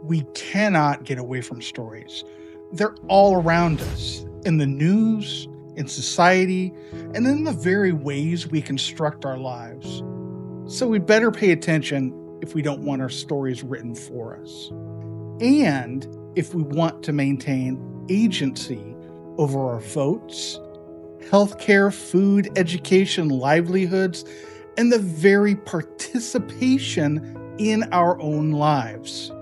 We cannot get away from stories. They're all around us, in the news, in society, and in the very ways we construct our lives. So we better pay attention if we don't want our stories written for us. And if we want to maintain agency over our votes, healthcare, food, education, livelihoods, and the very participation in our own lives.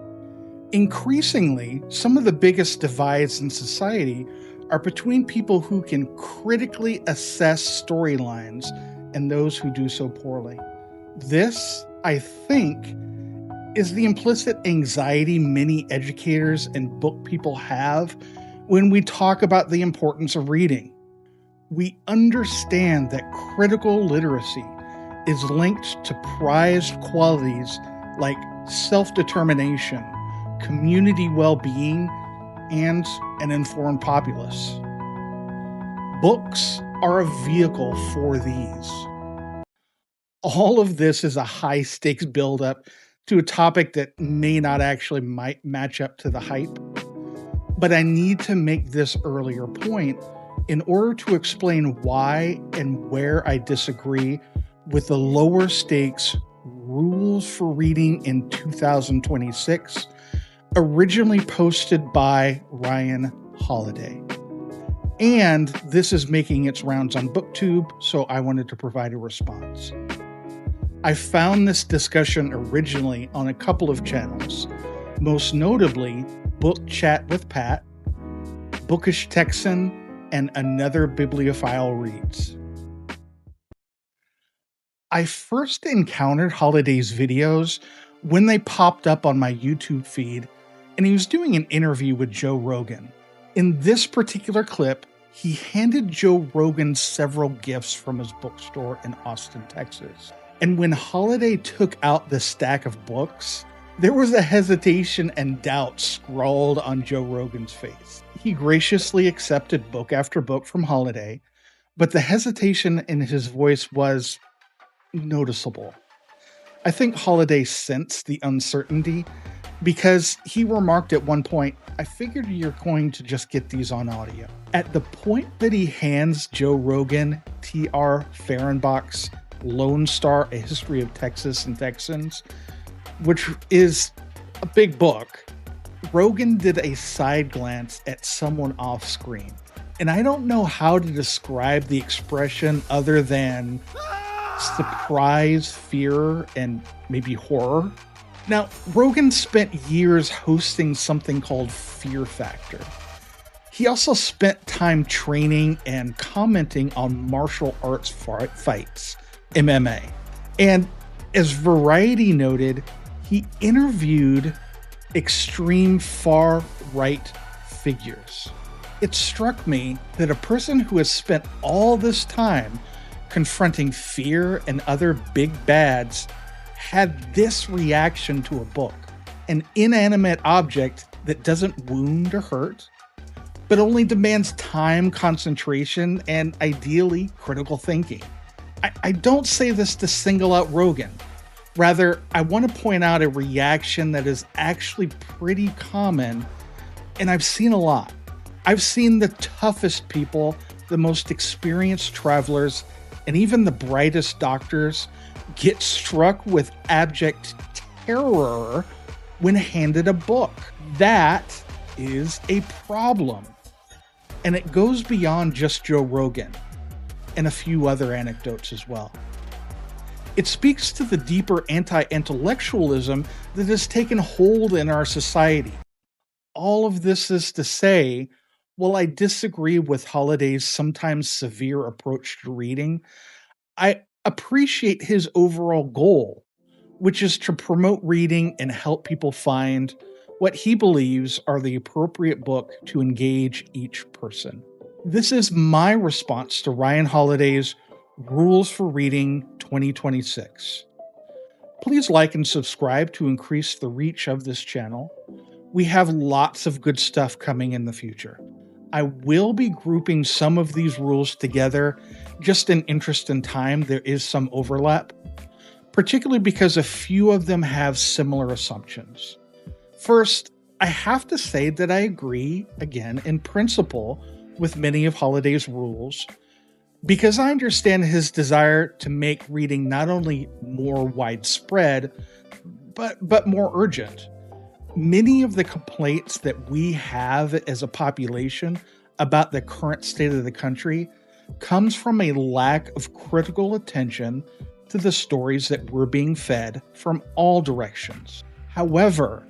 Increasingly, some of the biggest divides in society are between people who can critically assess storylines and those who do so poorly. This, I think, is the implicit anxiety many educators and book people have when we talk about the importance of reading. We understand that critical literacy is linked to prized qualities like self-determination, community well-being, and an informed populace. Books are a vehicle for these. All of this is a high-stakes buildup to a topic that may not actually might match up to the hype. But I need to make this earlier point in order to explain why and where I disagree with the lower stakes rules for reading in 2026, originally posted by Ryan Holiday. And this is making its rounds on BookTube, so I wanted to provide a response. I found this discussion originally on a couple of channels, most notably Book Chat with Pat, Bookish Texan, and Another Bibliophile Reads. I first encountered Holiday's videos when they popped up on my YouTube feed, and he was doing an interview with Joe Rogan. In this particular clip, he handed Joe Rogan several gifts from his bookstore in Austin, Texas. And when Holiday took out the stack of books, there was a hesitation and doubt scrawled on Joe Rogan's face. He graciously accepted book after book from Holiday, but the hesitation in his voice was noticeable. I think Holiday sensed the uncertainty because he remarked at one point, "I figured you're going to just get these on audio." At the point that he hands Joe Rogan T.R. Fehrenbach's Lone Star, A History of Texas and Texans, which is a big book, Rogan did a side glance at someone off screen. And I don't know how to describe the expression other than surprise, fear, and maybe horror. Now, Rogan spent years hosting something called Fear Factor. He also spent time training and commenting on martial arts fights, MMA. And as Variety noted, he interviewed extreme far-right figures. It struck me that a person who has spent all this time confronting fear and other big bads had this reaction to a book, an inanimate object that doesn't wound or hurt, but only demands time, concentration, and ideally critical thinking. I don't say this to single out Rogan. Rather, I want to point out a reaction that is actually pretty common, and I've seen a lot. I've seen the toughest people, the most experienced travelers, and even the brightest doctors get struck with abject terror when handed a book. That is a problem. And it goes beyond just Joe Rogan and a few other anecdotes as well. It speaks to the deeper anti-intellectualism that has taken hold in our society. All of this is to say, while I disagree with Holiday's sometimes severe approach to reading, I appreciate his overall goal, which is to promote reading and help people find what he believes are the appropriate book to engage each person. This is my response to Ryan Holiday's Rules for Reading 2026. Please like and subscribe to increase the reach of this channel. We have lots of good stuff coming in the future. I will be grouping some of these rules together just in interest in time. There is some overlap, particularly because a few of them have similar assumptions. First, I have to say that I agree, again, in principle, with many of Holiday's rules because I understand his desire to make reading not only more widespread, but more urgent. Many of the complaints that we have as a population about the current state of the country comes from a lack of critical attention to the stories that we're being fed from all directions. However,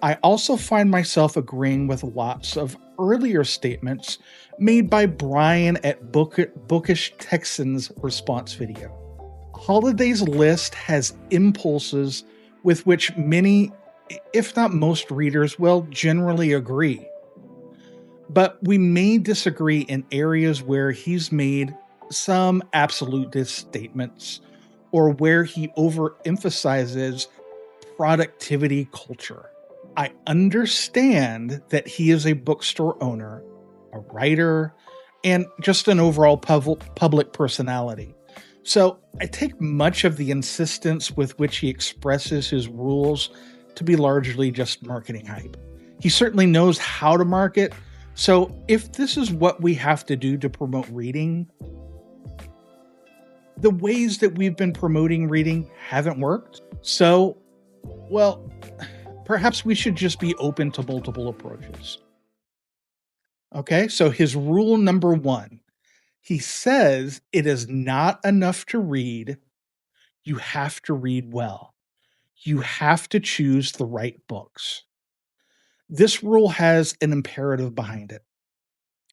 I also find myself agreeing with lots of earlier statements made by Brian at Bookish Texans response video. Holiday's list has impulses with which many, if not most readers, will generally agree. But we may disagree in areas where he's made some absolutist statements or where he overemphasizes productivity culture. I understand that he is a bookstore owner, a writer, and just an overall public personality. So I take much of the insistence with which he expresses his rules to be largely just marketing hype. He certainly knows how to market, so if this is what we have to do to promote reading, the ways that we've been promoting reading haven't worked. So, well, perhaps we should just be open to multiple approaches. Okay, so his rule number 1, he says it is not enough to read, you have to read well. You have to choose the right books. This rule has an imperative behind it.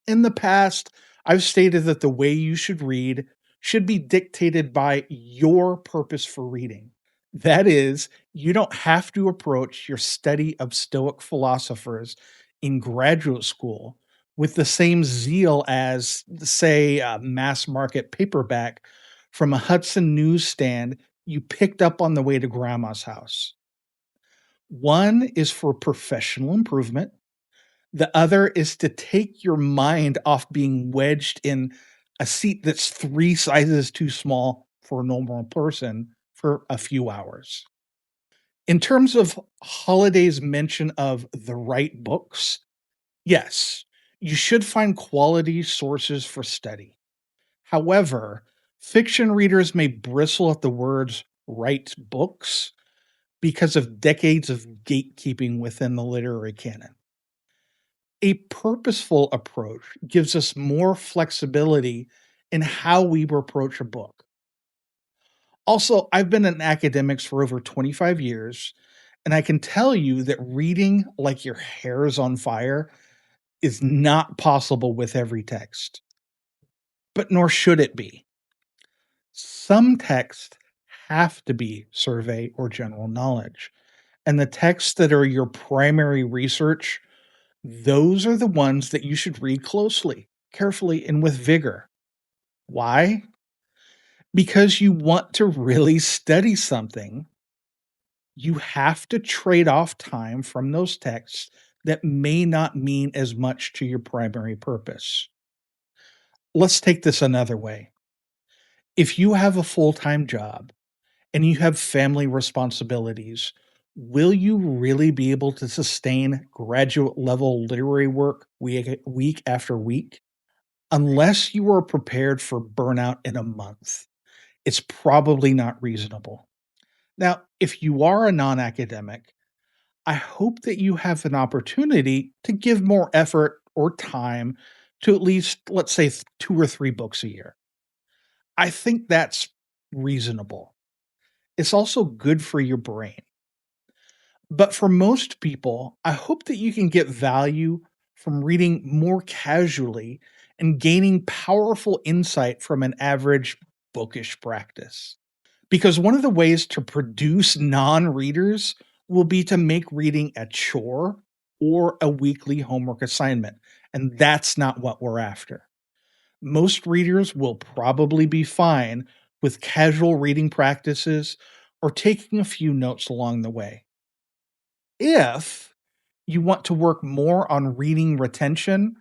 In the past, I've stated that the way you should read should be dictated by your purpose for reading. That is, you don't have to approach your study of Stoic philosophers in graduate school with the same zeal as, say, a mass market paperback from a Hudson newsstand you picked up on the way to grandma's house. One is for professional improvement. The other is to take your mind off being wedged in a seat that's 3 sizes too small for a normal person for a few hours. In terms of Holiday's mention of the right books, yes, you should find quality sources for study. However, fiction readers may bristle at the words right books because of decades of gatekeeping within the literary canon. A purposeful approach gives us more flexibility in how we approach a book. Also, I've been in academics for over 25 years, and I can tell you that reading like your hair is on fire is not possible with every text, but nor should it be. Some texts have to be survey or general knowledge, and the texts that are your primary research, those are the ones that you should read closely, carefully, and with vigor. Why? Because you want to really study something, you have to trade off time from those texts that may not mean as much to your primary purpose. Let's take this another way. If you have a full time job and you have family responsibilities, will you really be able to sustain graduate level literary work week after week? Unless you are prepared for burnout in a month, it's probably not reasonable. Now, if you are a non academic, I hope that you have an opportunity to give more effort or time to at least, let's say, 2 or 3 books a year. I think that's reasonable. It's also good for your brain. But for most people, I hope that you can get value from reading more casually and gaining powerful insight from an average bookish practice. Because one of the ways to produce non readers will be to make reading a chore or a weekly homework assignment. And that's not what we're after. Most readers will probably be fine with casual reading practices or taking a few notes along the way. If you want to work more on reading retention,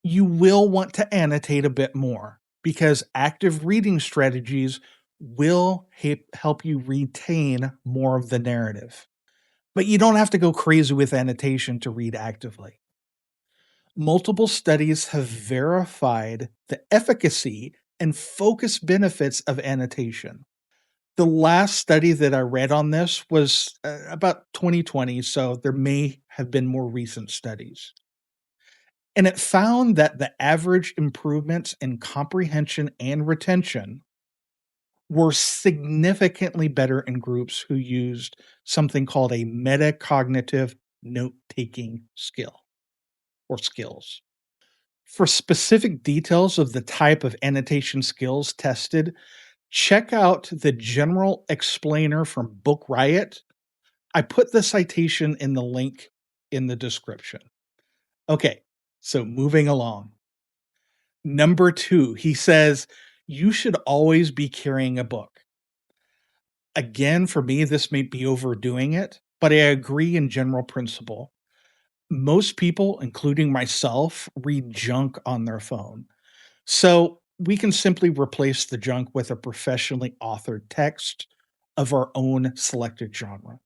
you will want to annotate a bit more because active reading strategies will help you retain more of the narrative. But you don't have to go crazy with annotation to read actively. Multiple studies have verified the efficacy and focus benefits of annotation. The last study that I read on this was about 2020, so there may have been more recent studies. And it found that the average improvements in comprehension and retention were significantly better in groups who used something called a metacognitive note taking skill or skills. For specific details of the type of annotation skills tested, check out the general explainer from Book Riot. I put the citation in the link in the description. Okay, so moving along. Number 2, he says, you should always be carrying a book. Again, for me, this may be overdoing it, but I agree in general principle. Most people, including myself, read junk on their phone. So we can simply replace the junk with a professionally authored text of our own selected genre.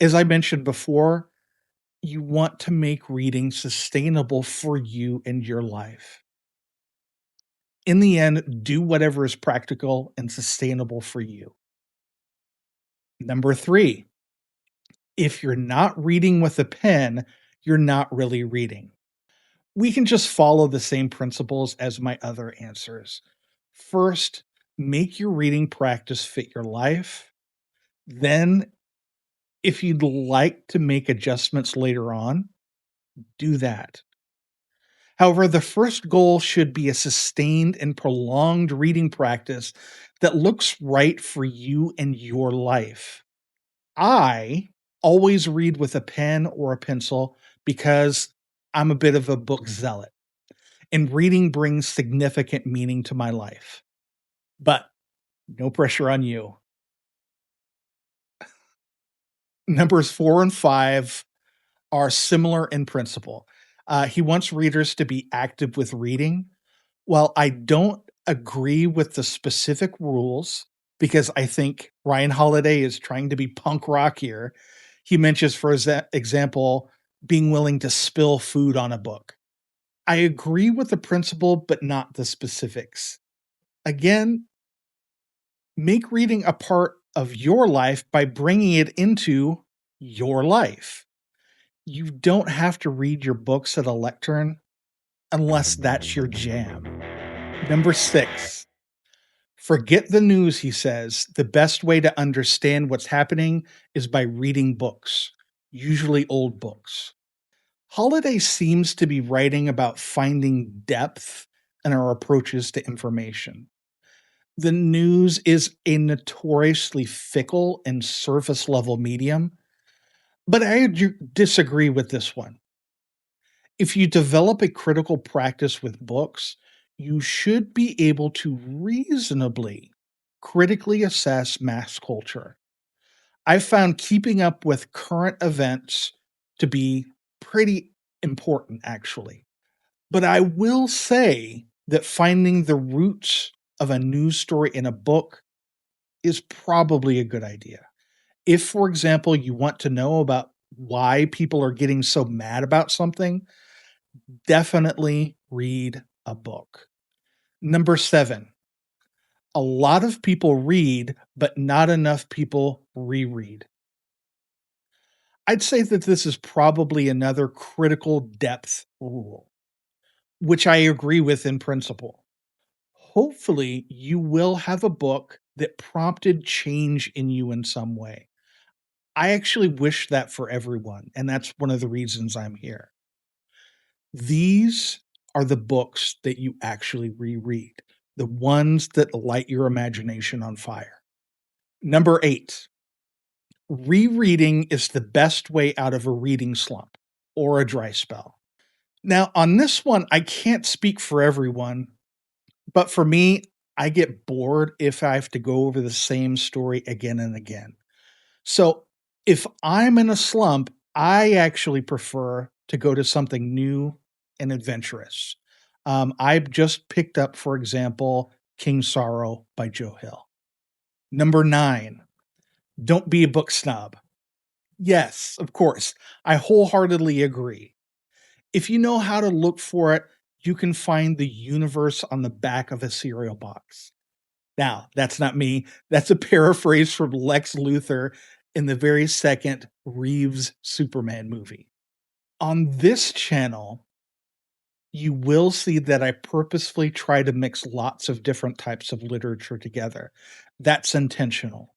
As I mentioned before, you want to make reading sustainable for you and your life. In the end, do whatever is practical and sustainable for you. Number 3, if you're not reading with a pen, you're not really reading. We can just follow the same principles as my other answers. First, make your reading practice fit your life. Then, if you'd like to make adjustments later on, do that. However, the first goal should be a sustained and prolonged reading practice that looks right for you and your life. I always read with a pen or a pencil because I'm a bit of a book zealot, and reading brings significant meaning to my life. But no pressure on you. Numbers 4 and 5 are similar in principle. He wants readers to be active with reading. While I don't agree with the specific rules, because I think Ryan Holiday is trying to be punk rock here, he mentions, for example, being willing to spill food on a book. I agree with the principle, but not the specifics. Again, make reading a part of your life by bringing it into your life. You don't have to read your books at a lectern unless that's your jam. Number 6, forget the news, he says. The best way to understand what's happening is by reading books, usually old books. Holiday seems to be writing about finding depth in our approaches to information. The news is a notoriously fickle and surface level medium, but I disagree with this one. If you develop a critical practice with books, you should be able to reasonably critically assess mass culture. I've found keeping up with current events to be pretty important, actually. But I will say that finding the roots of a news story in a book is probably a good idea. If, for example, you want to know about why people are getting so mad about something, definitely read a book. Number 7, a lot of people read, but not enough people reread. I'd say that this is probably another critical depth rule, which I agree with in principle. Hopefully, you will have a book that prompted change in you in some way. I actually wish that for everyone, and that's one of the reasons I'm here. These are the books that you actually reread, the ones that light your imagination on fire. Number 8, rereading is the best way out of a reading slump or a dry spell. Now, on this one, I can't speak for everyone, but for me, I get bored if I have to go over the same story again and again. So if I'm in a slump, I actually prefer to go to something new and adventurous. I've just picked up, for example, King Sorrow by Joe Hill. Number 9, don't be a book snob. Yes, of course. I wholeheartedly agree. If you know how to look for it, you can find the universe on the back of a cereal box. Now, that's not me. That's a paraphrase from Lex Luthor in the very second Reeves Superman movie. On this channel, you will see that I purposefully try to mix lots of different types of literature together. That's intentional.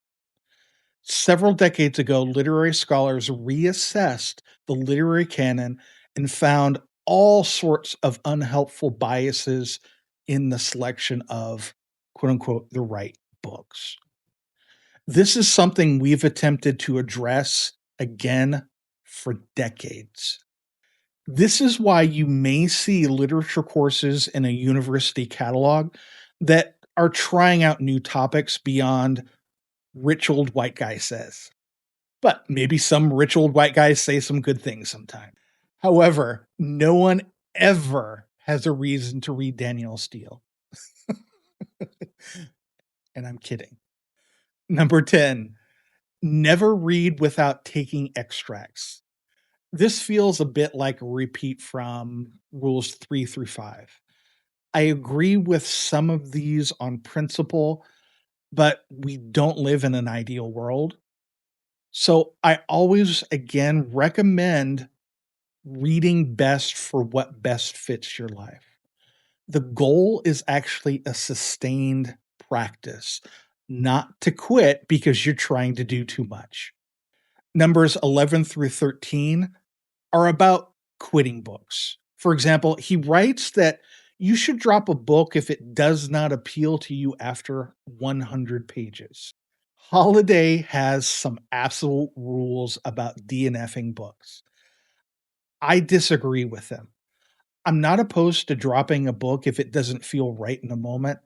Several decades ago, literary scholars reassessed the literary canon and found all sorts of unhelpful biases in the selection of quote unquote the right books. This is something we've attempted to address again for decades. This is why you may see literature courses in a university catalog that are trying out new topics beyond rich old white guy says. But maybe some rich old white guys say some good things sometime. However, no one ever has a reason to read Danielle Steele. And I'm kidding. Number 10, never read without taking extracts. This feels a bit like a repeat from rules 3 through 5. I agree with some of these on principle, but we don't live in an ideal world. So I always, again, recommend reading best for what best fits your life. The goal is actually a sustained practice, not to quit because you're trying to do too much. Numbers 11 through 13 are about quitting books. For example, he writes that you should drop a book if it does not appeal to you after 100 pages. Holiday has some absolute rules about DNFing books. I disagree with them. I'm not opposed to dropping a book if it doesn't feel right in the moment,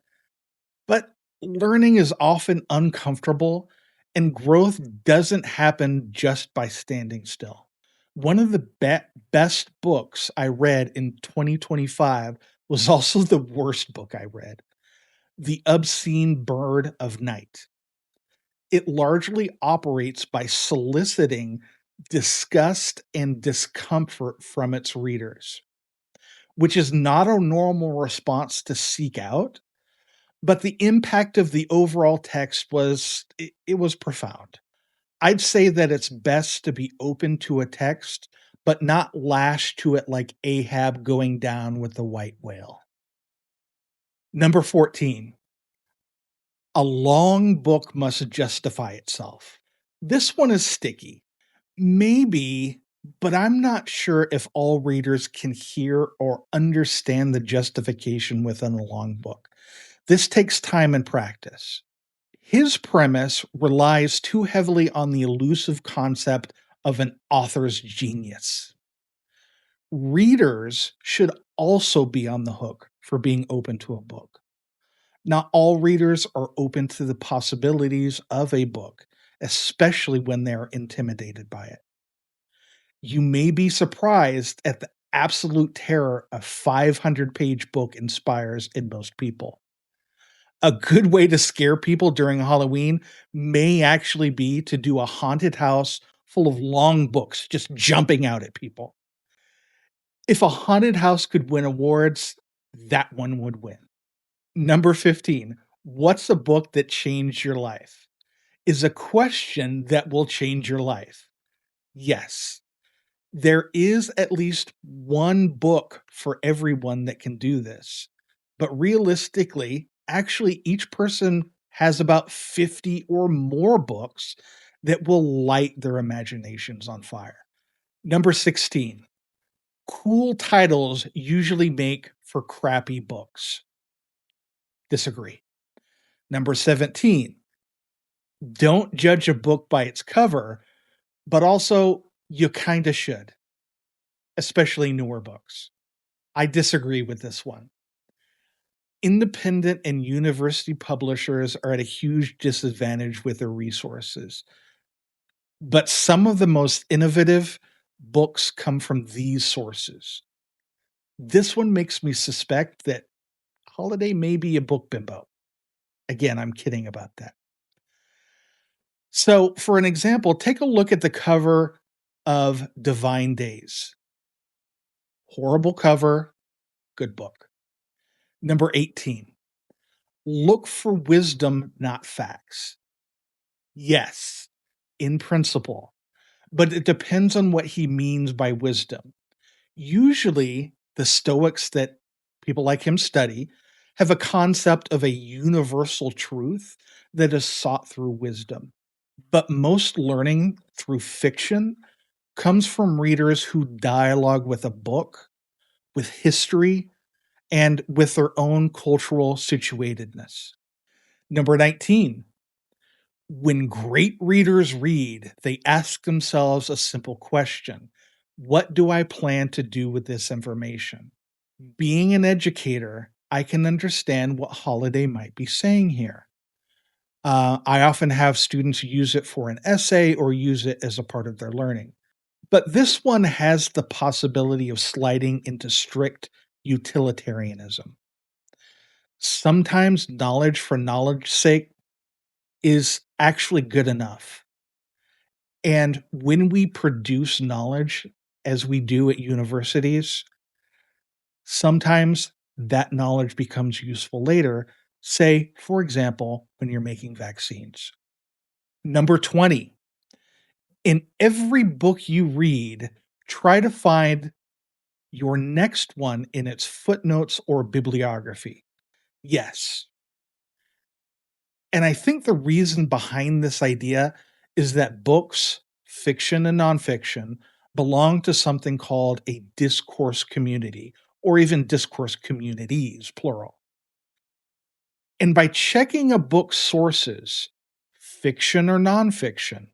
but learning is often uncomfortable and growth doesn't happen just by standing still. One of the best books I read in 2025 was also the worst book I read, The Obscene Bird of Night. It largely operates by soliciting disgust and discomfort from its readers, which is not a normal response to seek out, but the impact of the overall text was it was profound. I'd say that it's best to be open to a text, but not lashed to it like Ahab going down with the white whale. Number 14, a long book must justify itself. This one is sticky. Maybe, but I'm not sure if all readers can hear or understand the justification within a long book. This takes time and practice. His premise relies too heavily on the elusive concept of an author's genius. Readers should also be on the hook for being open to a book. Not all readers are open to the possibilities of a book, especially when they're intimidated by it. You may be surprised at the absolute terror a 500-page book inspires in most people. A good way to scare people during Halloween may actually be to do a haunted house full of long books just jumping out at people. If a haunted house could win awards, that one would win. Number 15, what's a book that changed your life? Is a question that will change your life. Yes, there is at least one book for everyone that can do this. But realistically, actually, each person has about 50 or more books that will light their imaginations on fire. Number 16, cool titles usually make for crappy books. Disagree. Number 17, don't judge a book by its cover, but also you kind of should, especially newer books. I disagree with this one. Independent and university publishers are at a huge disadvantage with their resources. But some of the most innovative books come from these sources. This one makes me suspect that Holiday may be a book bimbo. Again, I'm kidding about that. So, for an example, take a look at the cover of Divine Days. Horrible cover, good book. Number 18, look for wisdom, not facts. Yes, in principle, but it depends on what he means by wisdom. Usually, the Stoics that people like him study have a concept of a universal truth that is sought through wisdom. But most learning through fiction comes from readers who dialogue with a book, with history, and with their own cultural situatedness. Number 19, when great readers read, they ask themselves a simple question: what do I plan to do with this information? Being an educator, I can understand what Holiday might be saying here. I often have students use it for an essay or use it as a part of their learning. But this one has the possibility of sliding into strict utilitarianism. Sometimes knowledge for knowledge's sake is actually good enough. And when we produce knowledge, as we do at universities, sometimes that knowledge becomes useful later. Say, for example, when you're making vaccines. Number 20, in every book you read, try to find your next one in its footnotes or bibliography. Yes. And I think the reason behind this idea is that books, fiction and nonfiction, belong to something called a discourse community, or even discourse communities, plural. And by checking a book's sources, fiction or nonfiction,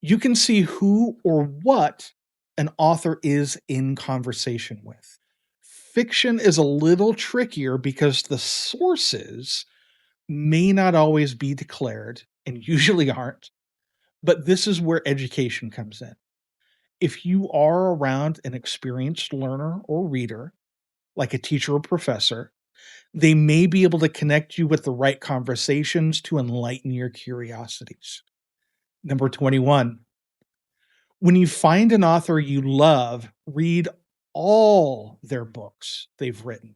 you can see who or what an author is in conversation with. Fiction is a little trickier because the sources may not always be declared and usually aren't, but this is where education comes in. If you are around an experienced learner or reader, like a teacher or professor, they may be able to connect you with the right conversations to enlighten your curiosities. Number 21, when you find an author you love, read all their books they've written.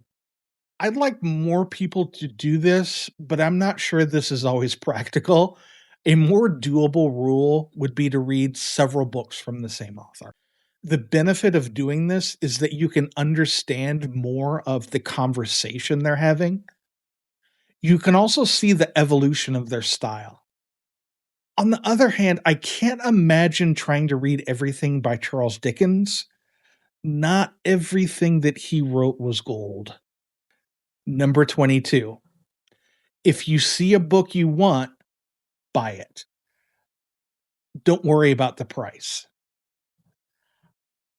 I'd like more people to do this, but I'm not sure this is always practical. A more doable rule would be to read several books from the same author. The benefit of doing this is that you can understand more of the conversation they're having. You can also see the evolution of their style. On the other hand, I can't imagine trying to read everything by Charles Dickens. Not everything that he wrote was gold. Number 22. If you see a book you want, buy it. Don't worry about the price.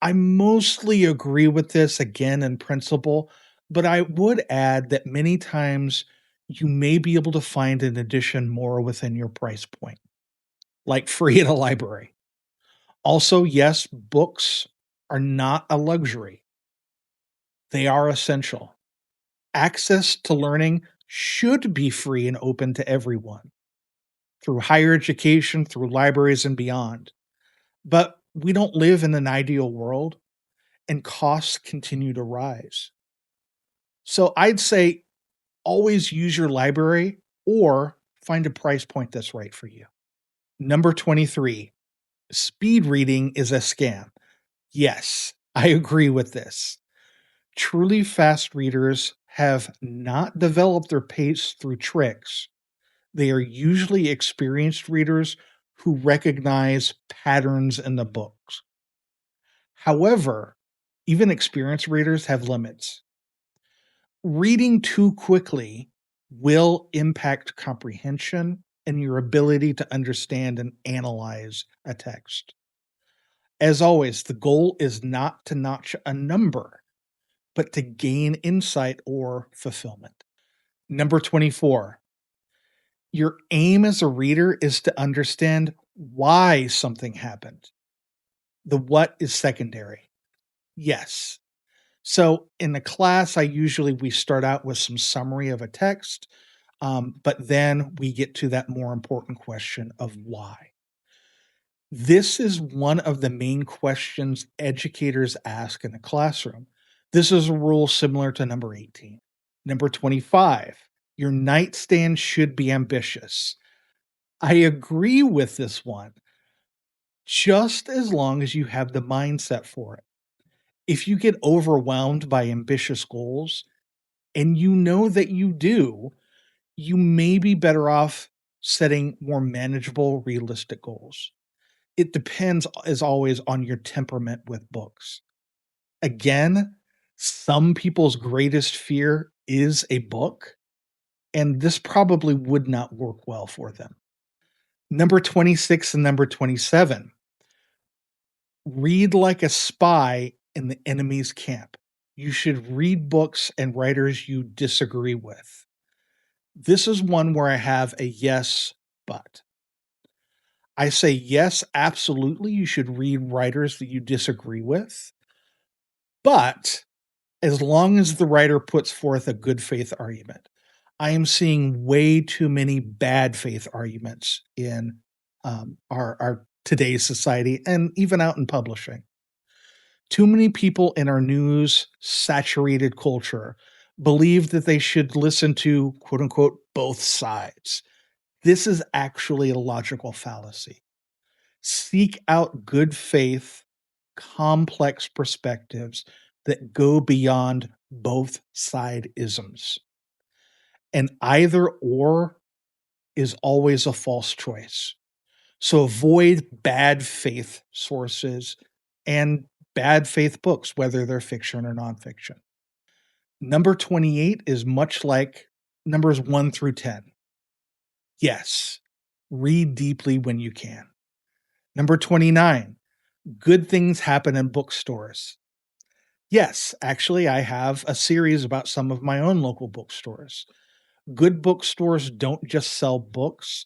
I mostly agree with this again in principle, but I would add that many times you may be able to find an edition more within your price point, like free at a library. Also, yes, books are not a luxury, they are essential. Access to learning should be free and open to everyone through higher education, through libraries, and beyond. But we don't live in an ideal world, and costs continue to rise. So I'd say always use your library or find a price point that's right for you. Number 23, speed reading is a scam. Yes, I agree with this. Truly fast readers have not developed their pace through tricks. They are usually experienced readers who recognize patterns in the books. However, even experienced readers have limits. Reading too quickly will impact comprehension and your ability to understand and analyze a text. As always, the goal is not to notch a number, but to gain insight or fulfillment. Number 24, your aim as a reader is to understand why something happened. The what is secondary. Yes. So in the class, we start out with some summary of a text. But then we get to that more important question of why. This is one of the main questions educators ask in the classroom. This is a rule similar to number 18. Number 25, your nightstand should be ambitious. I agree with this one, just as long as you have the mindset for it. If you get overwhelmed by ambitious goals, and you know that you do, you may be better off setting more manageable, realistic goals. It depends, as always, on your temperament with books. Again, some people's greatest fear is a book, and this probably would not work well for them. Number 26 and number 27, read like a spy in the enemy's camp. You should read books and writers you disagree with. This is one where I have a yes, but. I say, yes, absolutely, you should read writers that you disagree with, but as long as the writer puts forth a good faith argument. I am seeing way too many bad faith arguments in our today's society and even out in publishing. Too many people in our news saturated culture believe that they should listen to quote unquote both sides. This is actually a logical fallacy. Seek out good faith, complex perspectives that go beyond both side isms. And either or is always a false choice. So avoid bad faith sources and bad faith books, whether they're fiction or nonfiction. Number 28 is much like numbers 1 through 10. Yes, read deeply when you can. Number 29, good things happen in bookstores. Yes, actually, I have a series about some of my own local bookstores. Good bookstores don't just sell books,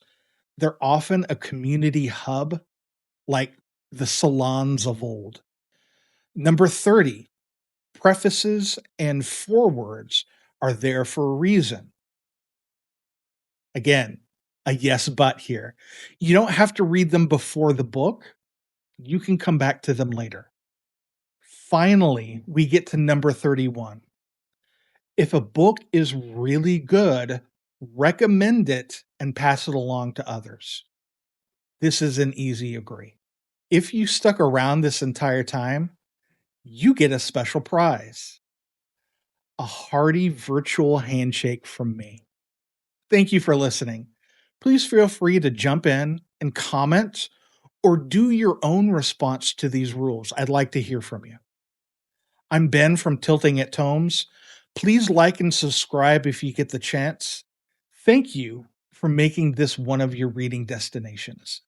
they're often a community hub like the salons of old. Number 30, prefaces and forewords are there for a reason. Again, a yes, but here. You don't have to read them before the book, you can come back to them later. Finally, we get to number 31. If a book is really good, recommend it and pass it along to others. This is an easy agree. If you stuck around this entire time, you get a special prize. A hearty virtual handshake from me. Thank you for listening. Please feel free to jump in and comment or do your own response to these rules. I'd like to hear from you. I'm Ben from Tilting at Tomes. Please like and subscribe if you get the chance. Thank you for making this one of your reading destinations.